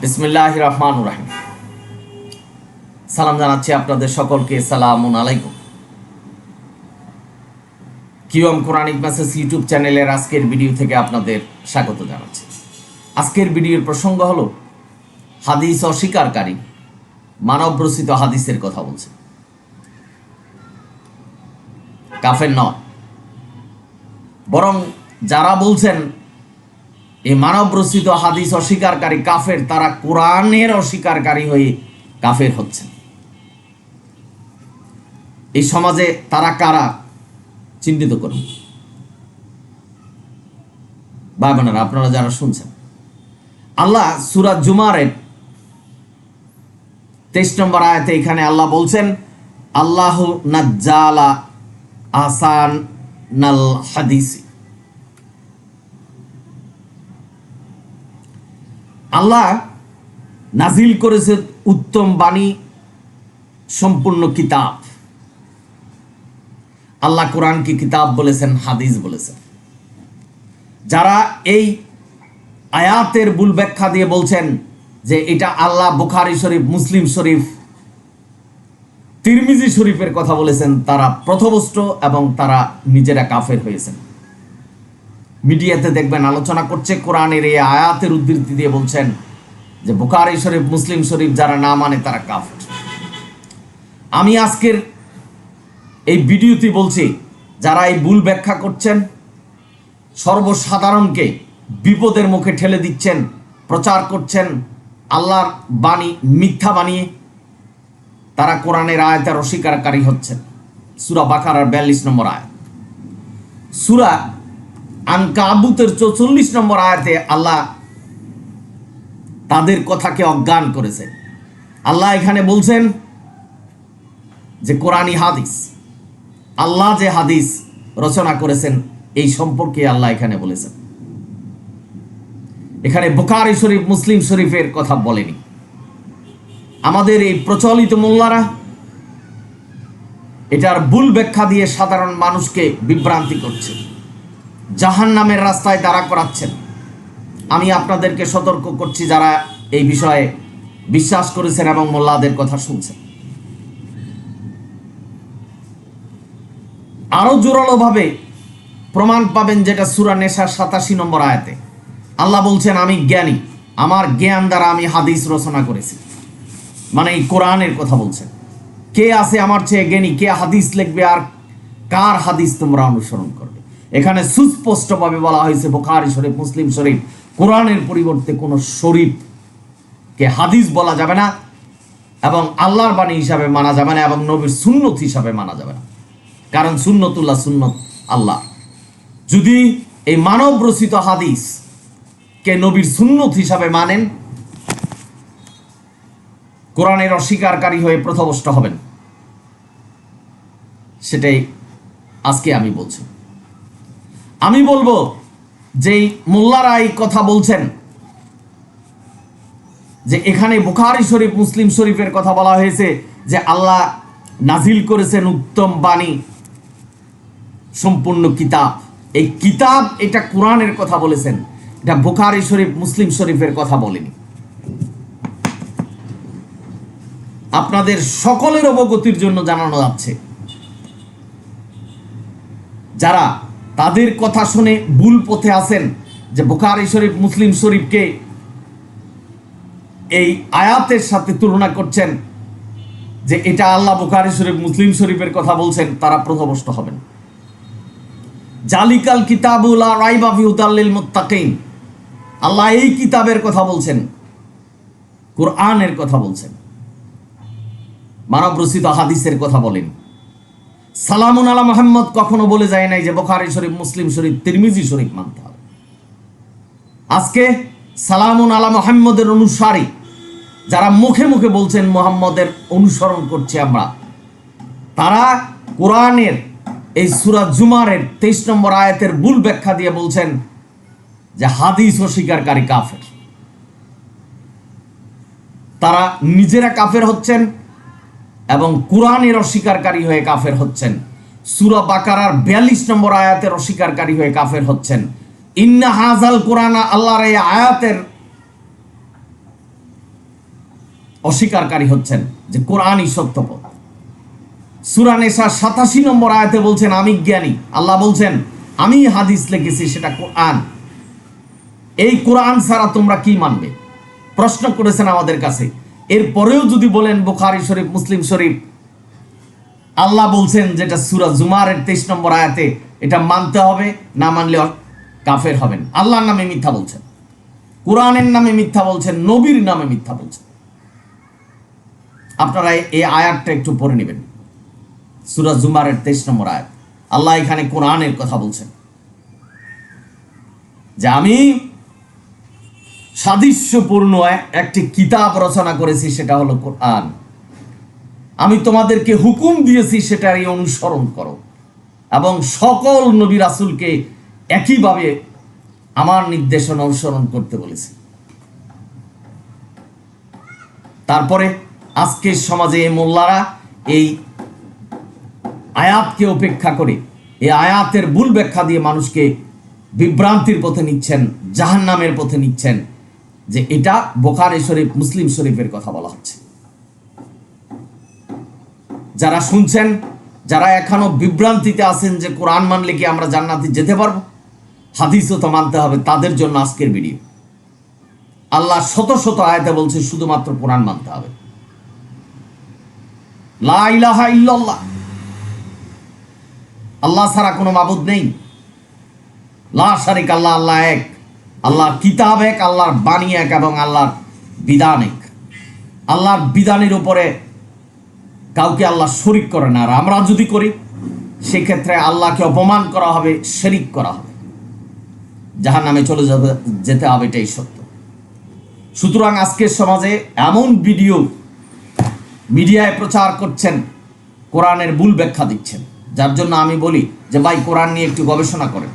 বিসমিল্লাহির রহমানির রহিম। সালাম জানাচ্ছি আপনাদের সকলকে। সালামুন আলাইকুম। কিওম কোরআনিক মেসেজ ইউটিউব চ্যানেলের আজকের ভিডিও থেকে আপনাদের স্বাগত জানাচ্ছি। আজকের ভিডিওর প্রসঙ্গ হলো হাদিস অস্বীকারী মানব রচিত হাদিসের কথা বলছে। কাফের নয়, বরং যারা বলছেন এই মানব রচিত হাদিস অস্বীকারী কাফের, তারা কোরআনের অস্বীকারী হয়ে কাফের হচ্ছেন। এই সমাজে তারা কারা চিহ্নিত করুন। ভাই বোনেরা, আপনারা যারা শুনছেন, আল্লাহ সূরা জুমারের 23 নম্বর আয়াতে এখানে আল্লাহ বলছেন, আল্লাহু নাজ্জালা আহসানাল হাদিস। আল্লাহ নাজিল করেছে উত্তম বাণী সম্পূর্ণ কিতাব। আল্লাহ কোরআনকে কিতাব বলেছেন, হাদিস বলেছেন। যারা এই আয়াতের ভুল ব্যাখ্যা দিয়ে বলছেন যে এটা আল্লাহ বুখারী শরীফ, মুসলিম শরীফ, তিরমিজি শরীফের কথা বলেছেন, তারা পথভ্রষ্ট এবং তারা নিজেরা কাফের হয়েছেন। মিডিয়াতে দেখবেন আলোচনা করছে, কোরআনের এই আয়াতের উদ্ধৃতি দিয়ে বলছেন যে বুখারী শরীফ, মুসলিম শরীফ যারা না মানে তারা কাফের। আমি আজকের এই ভিডিওতে বলছি, যারা এই ভুল ব্যাখ্যা করছেন, সর্বসাধারণকে বিপদের মুখে ঠেলে দিচ্ছেন, প্রচার করছেন আল্লাহর বাণী মিথ্যা বানিয়ে, তারা কোরআনের আয়াতের অস্বীকারী হচ্ছেন। সূরা বাকারার 42 নম্বর আয়াত। সূরা আনকাবুতের 44 নম্বর আয়াতে আল্লাহ তাদের কথাকে অজ্ঞান করেছেন। আল্লাহ এখানে বলছেন যে কোরআনী হাদিস, আল্লাহ যে হাদিস রচনা করেছেন এই সম্পর্কে আল্লাহ এখানে বলেছেন। এখানে বুখারী শরীফ, মুসলিম শরীফের কথা বলেনি। আমাদের এই প্রচলিত মোল্লারা এটার ভুল ব্যাখ্যা দিয়ে সাধারণ মানুষকে বিভ্রান্তি করছে, জাহান্নামের রাস্তায় দাঁড়া করাচ্ছেন। আমি আপনাদেরকে সতর্ক করছি, যারা এই বিষয়ে বিশ্বাস করেছেন এবং মোল্লাদের কথা শুনছেন, আরো জোরালোভাবে প্রমাণ পাবেন, যেটা সূরা নেসার 87 নম্বর আয়াতে আল্লাহ বলছেন, আমি জ্ঞানী, আমার জ্ঞান দ্বারা আমি হাদিস রচনা করেছি। মানে এই কোরআনের কথা বলছেন। কে আছে আমার চেয়ে জ্ঞানী, কে হাদিস লিখবে আর কার হাদিস তোমরা অনুসরণ করবে। এখানে সুস্পষ্টভাবে বলা হয়েছে বুখারী শরীফ, মুসলিম শরীফ, কোরআনের পরিবর্তে কোনো শরীফকে হাদিস বলা যাবে না, এবং আল্লাহর বাণী হিসাবে মানা যাবে না, এবং নবীর সুন্নত হিসাবে মানা যাবে না। কারণ সুন্নতুল্লাহ, সুন্নত আল্লাহ। যদি এই মানব রচিত হাদিস কে নবীর সুন্নত হিসাবে মানেন, কোরআনের অস্বীকারী হয়ে পথভ্রষ্ট হবেন। সেটাই আজকে আমি বলছি। আমি বলবো যে মোল্লারা এই কথা বলছেন যে এখানে বুখারী শরীফ, মুসলিম শরীফের কথা বলা হয়েছে যে আল্লাহ নাজিল করেছেন উত্তম বাণী সম্পূর্ণ কিতাব। এই কিতাব এটা কোরআনের কথা বলেছেন, এটা বুখারী শরীফ, মুসলিম শরীফের কথা বলেনি। আপনাদের সকলের অবগতির জন্য জানানো যাচ্ছে, যারা তাদের কথা শুনে ভুল পথে আছেন, যে বুখারী শরীফ, মুসলিম শরীফকে এই আয়াতের সাথে তুলনা করছেন যে এটা আল্লাহ বুখারী শরীফ, মুসলিম শরীফের কথা বলছেন, তারা পথভ্রষ্ট হবেন। জালিকাল কিতাবুল লা রাইবা ফিহি হুদাল লিল মুত্তাকিন। আল্লাহ এই কিতাবের কথা বলছেন, কোরআনের কথা বলছেন, মানব রচিত হাদিসের কথা বলেন। সালামুন আলা মুহাম্মদ কখনো বলে যায় নাই যে বুখারী শরীফ, মুসলিম শরীফ, তিরমিজি শরীফ মানতে হবে। আজকে সালামুন আলা মুহাম্মদের অনুসারী যারা মুখে মুখে বলছেন মুহাম্মদের অনুসরণ করছি আমরা, তারা কোরআনের এই সূরা জুমারের 23 নম্বর আয়াতের ভুল ব্যাখ্যা দিয়ে বলছেন যে হাদিস অস্বীকারী কাফের। তারা নিজেরা কাফের হচ্ছেন এবং কোরআনের অস্বীকারী হয়ে কাফের হচ্ছেন। সূরা বাকারার 42 নম্বর আয়াতের অস্বীকারী হয়ে কাফের হচ্ছেন। ইন্না হাযাল কোরআন, আল্লাহর এই আয়াতের অস্বীকারী হচ্ছেন যে কোরআনই সত্য পথ। সূরা নিসা 87 নম্বর আয়াতে বলছেন আমি জ্ঞানী। আল্লাহ বলছেন আমি হাদিস লিখেছি, সেটা কোরআন। এই কোরআন ছাড়া তোমরা কি মানবে? প্রশ্ন করেছেন আমাদের কাছে। এরপরেও যদি বলেন বুখারী শরীফ, মুসলিম শরীফ, আল্লাহ বলছেন যেটা সূরা জুমারের 23 নম্বর আয়াতে, এটা মানতে হবে, না মানলে কাফের হবেন। আল্লাহর নামে মিথ্যা বলছেন, কোরআনের নামে মিথ্যা বলছেন, নবীর নামে মিথ্যা বলছেন। আপনারা এই আয়াতটা একটু পড়ে নেবেন, সূরা জুমারের 23 নম্বর আয়াত। আল্লাহ এখানে কোরআনের কথা বলছেন যে আমি সাদৃশ্যপূর্ণ একটি কিতাব রচনা করেছি, সেটা হলো কোরআন। আমি তোমাদেরকে হুকুম দিয়েছি সেটারই অনুসরণ করো, এবং সকল নবী রাসূলকে একইভাবে আমার নির্দেশনা অনুসরণ করতে বলেছি। তারপরে আজকের সমাজে এই মোল্লারা এই আয়াতকে উপেক্ষা করে এই আয়াতের ভুল ব্যাখ্যা দিয়ে মানুষকে বিভ্রান্তির পথে নিচ্ছেন, জাহান্নামের পথে নিচ্ছেন, যে এটা বুখারী শরীফ, মুসলিম শরীফের কথা বলা হচ্ছে। যারা শুনছেন, যারা এখনো বিভ্রান্তিতে আছেন যে কোরআন মানলে কি আমরা জান্নাতে যেতে পারবো, হাদিসও তো মানতে হবে, তাদের জন্য আজকের ভিডিও। আল্লাহ শত শত আয়াতে বলছে শুধুমাত্র কোরআন মানতে হবে। লা ইলাহা ইল্লাল্লাহ, আল্লাহ ছাড়া কোনো মাবুদ নেই। লা শারিক আল্লাহ, আল্লাহ এক। আল্লাহর কিতাব এক, আল্লাহর বাণী এক, এবং আল্লাহর বিধান এক। আল্লাহর বিধানের উপরে কাউকে আল্লাহ শরিক করে না। আর আমরা যদি করি, সেক্ষেত্রে আল্লাহকে অপমান করা হবে, শিরক করা হবে, জাহান্নামে চলে যেতে হবে, এটাই সত্য। সুতরাং আজকের সমাজে এমন ভিডিও মিডিয়ায় প্রচার করছেন, কোরআনের ভুল ব্যাখ্যা দিচ্ছেন, যার জন্য আমি বলি যে ভাই, কোরআন নিয়ে একটু গবেষণা করেন।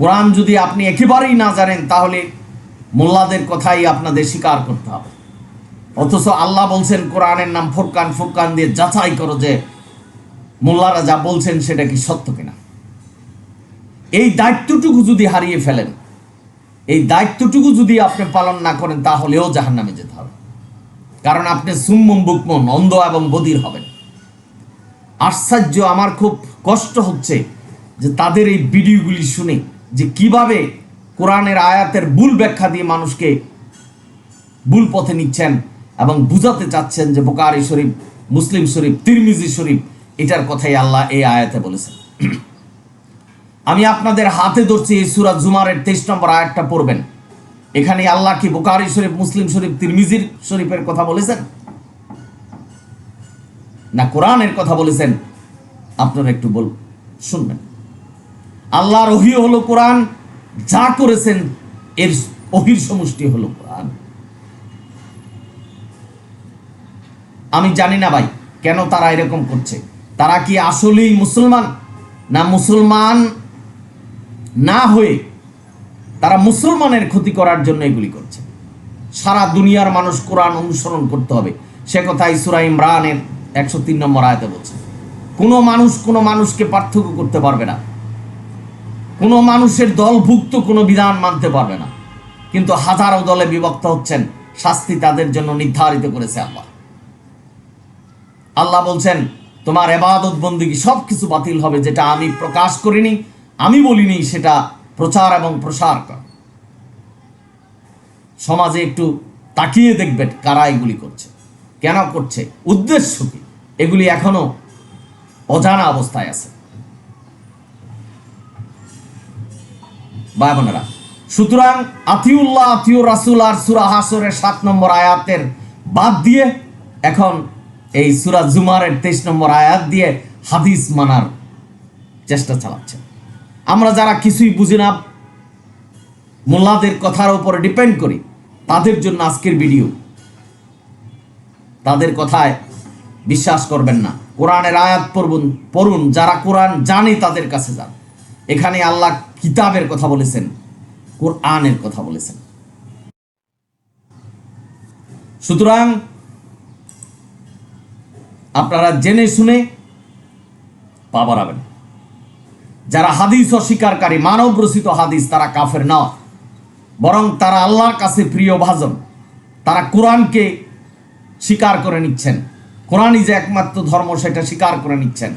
কোরআন যদি আপনি একেবারেই না জানেন, তাহলে মোল্লাদের কথাই আপনাদের স্বীকার করতে হবে। অথচ আল্লাহ বলছেন কোরআনের নাম ফুরকান, ফুরকান দিয়ে যাচাই করো যে মোল্লারা যা বলছেন সেটা কি সত্য কিনা। এই দায়িত্বটুকু যদি হারিয়ে ফেলেন, এই দায়িত্বটুকু যদি আপনি পালন না করেন, তাহলেও জাহান্নামে যেতে হবে। কারণ আপনি সুম্মুম বুকমুন, অন্ধ এবং বধির হবেন। আশ্চর্য, আমার খুব কষ্ট হচ্ছে যে তাদের এই ভিডিওগুলি শুনে যে কিভাবে কোরআনের আয়াতের ভুল ব্যাখ্যা দিয়ে মানুষকে ভুল পথে নিচ্ছেন এবং বুঝাতে চাচ্ছেন যে বুখারী শরীফ, মুসলিম শরীফ, তিরমিজি শরীফ, এটার কথাই আল্লাহ এই আয়াতে বলেছেন। আমি আপনাদের হাতে ধরছি এই সূরা জুমারের 23 নম্বর আয়াতটা পড়বেন। এখানে আল্লাহ কি বুখারী শরীফ, মুসলিম শরীফ, তিরমিজির শরীফের কথা বলেছেন, না কোরআনের কথা বলেছেন? আপনারা একটু শুনবেন। আল্লাহর ওহী হলো কোরআন, যা করেছেন এর ওহীর সমষ্টি হলো কোরআন। আমি জানি না ভাই, কেন তারা এরকম করছে। তারা কি আসলেই মুসলমান, না মুসলমান না হয়ে তারা মুসলমানের ক্ষতি করার জন্য এগুলি করছে? সারা দুনিয়ার মানুষ কোরআন অনুসরণ করতে হবে, সে কথাই সূরা ইমরানের 103 নম্বর আয়াতে বলছে। কোনো মানুষ কোনো মানুষকে পার্থক্য করতে পারবে না, কোনো মানুষের দলভুক্ত কোনো বিধান মানতে পারবে না, কিন্তু হাজারো দলে বিভক্ত হচ্ছেন, শাস্তি তাদের জন্য নির্ধারিত করেছে আল্লাহ। আল্লাহ বলছেন তোমার ইবাদত বন্দেগী সবকিছু বাতিল হবে যেটা আমি প্রকাশ করিনি, আমি বলিনি, সেটা প্রচার এবং প্রসার কর। সমাজে একটু তাকিয়ে দেখবেন কারা এগুলি করছে, কেন করছে, উদ্দেশ্য কি। এগুলি এখনো অজানা অবস্থায় আছে ভাই বোনেরা। সুতরাং আতিউল্লাহ, আতিউর রাসূল আর সূরা হাসরের 7 নম্বর আয়াতের বাদ দিয়ে এখন এই সূরা জুমারের 23 নম্বর আয়াত দিয়ে হাদিস মানার চেষ্টা চালাচ্ছে। আমরা যারা কিছুই বুঝি না, মোল্লাদের কথার উপরে ডিপেন্ড করি, তাদের জন্য আজকের ভিডিও। তাদের কথায় বিশ্বাস করবেন না, কোরআনের আয়াত পড়ুন। যারা কোরআন জানে তাদের কাছে যান। এখানে আল্লাহ কিতাবের কথা বলেছেন, কোরআনের কথা বলেছেন। সুতরাং আপনারা জেনে শুনে পা বাড়াবেন। যারা হাদিস অস্বীকারী, মানব রচিত হাদিস, তারা কাফের না, বরং তারা আল্লাহর কাছে প্রিয় ভাজন। তারা কোরআনকে স্বীকার করে নিচ্ছেন, কোরআনই যে একমাত্র ধর্ম সেটা স্বীকার করে নিচ্ছেন,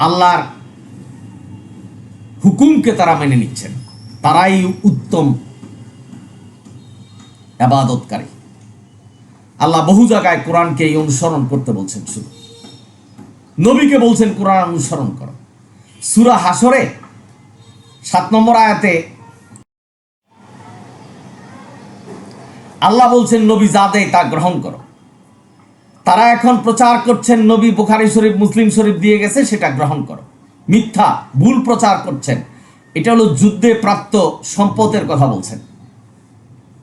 আল্লাহর হুকুমকে তারা মেনে নিচ্ছেন, তারাই উত্তম ইবাদতকারী। আল্লাহ বহু জায়গায় কোরআনকে অনুসরণ করতে বলছেন, শুধু নবীকে বলছেন কোরআন অনুসরণ করো। সূরা হাসরে 7 নম্বর আয়াতে আল্লাহ বলছেন নবী যা দেয় তা গ্রহণ করো। তারা এখন প্রচার করছেন নবী বুখারী শরীফ মুসলিম শরীফ দিয়ে গেছে সেটা গ্রহণ করো। মিথ্যা, ভুল প্রচার করছেন। এটা হলো যুদ্ধে প্রাপ্ত সম্পদের কথা বলছেন,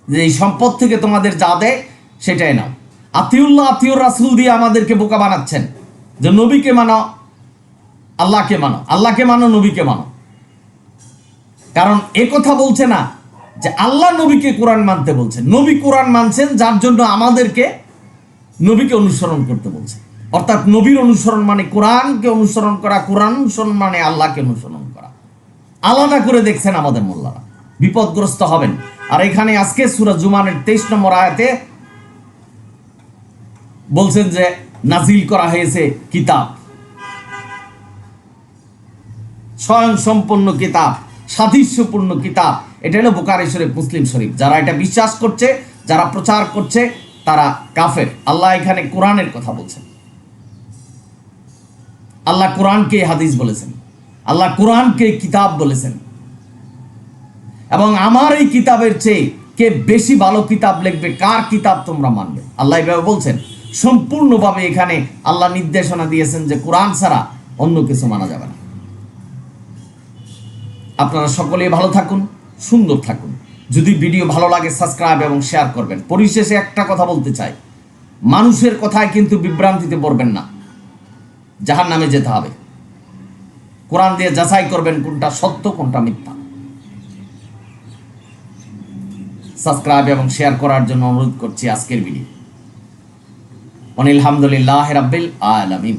যে এই সম্পদ থেকে তোমাদের যা দেয় সেটাই নাও। আতিউল্লাহ আতিউর রাসূল দিয়ে আমাদেরকে বোকা বানাচ্ছেন, যে নবীকে মানো, আল্লাহকে মানো, আল্লাহকে মানো, নবীকে মানো। কারণ এ কথা বলছে না যে আল্লাহ নবীকে কোরআন মানতে বলছেন, নবী কোরআন মানছেন, যার জন্য আমাদেরকে নবীকে অনুসরণ করতে বলছে। অর্থাৎ নবীর অনুসরণ মানে কোরআনকে অনুসরণ করা, কোরআন অনুসরণ মানে আল্লাহকে অনুসরণ করা। আলাদা করে দেখছেন আমাদের মোল্লারা, বিপদগ্রস্ত হবেন। আর এখানে আজকে সূরা জুমারের 23 নম্বর আয়াতে বলছেন যে নাজিল করা হয়েছে কিতাব, স্বয়ং সম্পন্ন কিতাব, সাদৃশ্যপূর্ণ কিতাব। এটা হলো বুখারী শরীফ মুসলিম শরীফ। যারা এটা বিশ্বাস করছে, যারা প্রচার করছে, তারা কাফের। আল্লাহ এখানে কোরআনের কথা বলছেন। আল্লাহ কোরআনকে হাদিস বলেছেন, আল্লাহ কোরআনকে কিতাব বলেছেন। এবং আমার এই কিতাবের চেয়ে কে বেশি ভালো কিতাব লিখবে, কার কিতাব তোমরা মানবে, আল্লাহ এভাবে বলছেন। সম্পূর্ণভাবে এখানে আল্লাহ নির্দেশনা দিয়েছেন যে কোরআন ছাড়া অন্য কিছু মানা যাবে না। আপনারা সকলেই ভালো থাকুন, সুন্দর থাকুন। যদি ভিডিও ভালো লাগে সাবস্ক্রাইব এবং শেয়ার করবেন। পরিশেষে একটা কথা বলতে চাই, মানুষের কথায় কিন্তু বিভ্রান্তিতে পড়বেন না, জাহান্নামে যেতে হবে। কোরআন দিয়ে যাচাই করবেন কোনটা সত্য কোনটা মিথ্যা। সাবস্ক্রাইব এবং শেয়ার করার জন্য অনুরোধ করছি আজকের ভিডিও। আলহামদুলিল্লাহ রাব্বিল আলামিন।